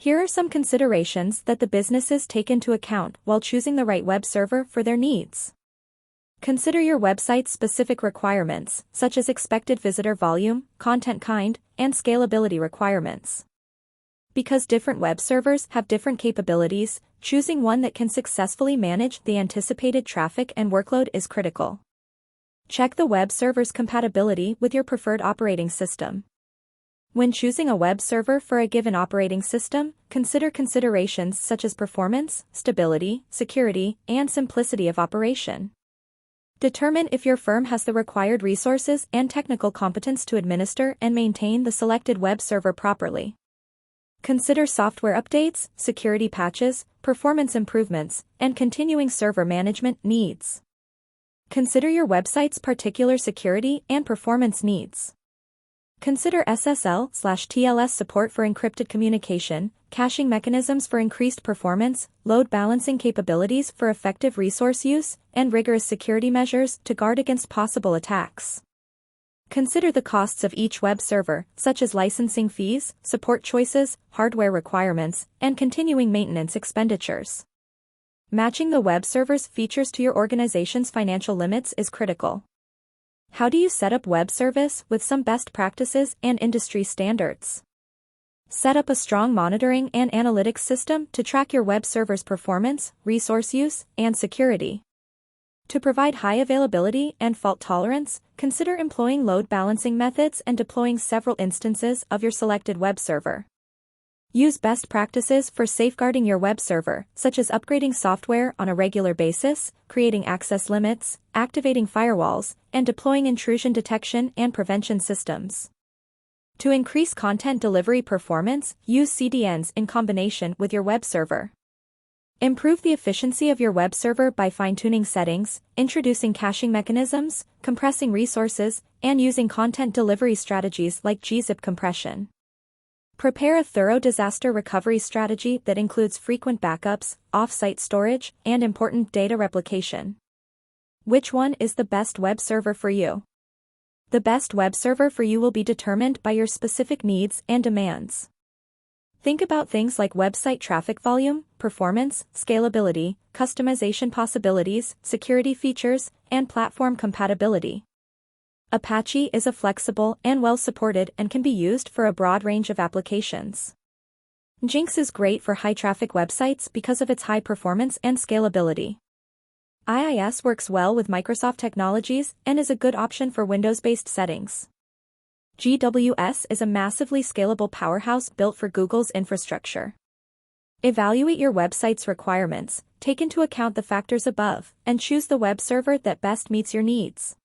Here are some considerations that the businesses take into account while choosing the right web server for their needs. Consider your website's specific requirements, such as expected visitor volume, content kind, and scalability requirements. Because different web servers have different capabilities, choosing one that can successfully manage the anticipated traffic and workload is critical. Check the web server's compatibility with your preferred operating system. When choosing a web server for a given operating system, consider considerations such as performance, stability, security, and simplicity of operation. Determine if your firm has the required resources and technical competence to administer and maintain the selected web server properly. Consider software updates, security patches, performance improvements, and continuing server management needs. Consider your website's particular security and performance needs. Consider SSL/TLS support for encrypted communication, caching mechanisms for increased performance, load balancing capabilities for effective resource use, and rigorous security measures to guard against possible attacks. Consider the costs of each web server, such as licensing fees, support choices, hardware requirements, and continuing maintenance expenditures. Matching the web server's features to your organization's financial limits is critical. How do you set up web service with some best practices and industry standards? Set up a strong monitoring and analytics system to track your web server's performance, resource use, and security. To provide high availability and fault tolerance, consider employing load balancing methods and deploying several instances of your selected web server. Use best practices for safeguarding your web server, such as upgrading software on a regular basis, creating access limits, activating firewalls, and deploying intrusion detection and prevention systems. To increase content delivery performance, use CDNs in combination with your web server. Improve the efficiency of your web server by fine-tuning settings, introducing caching mechanisms, compressing resources, and using content delivery strategies like gzip compression. Prepare a thorough disaster recovery strategy that includes frequent backups, off-site storage, and important data replication. Which one is the best web server for you? The best web server for you will be determined by your specific needs and demands. Think about things like website traffic volume, performance, scalability, customization possibilities, security features, and platform compatibility. Apache is a flexible and well-supported and can be used for a broad range of applications. Jinx is great for high-traffic websites because of its high performance and scalability. IIS works well with Microsoft technologies and is a good option for Windows-based settings. GWS is a massively scalable powerhouse built for Google's infrastructure. Evaluate your website's requirements, take into account the factors above, and choose the web server that best meets your needs.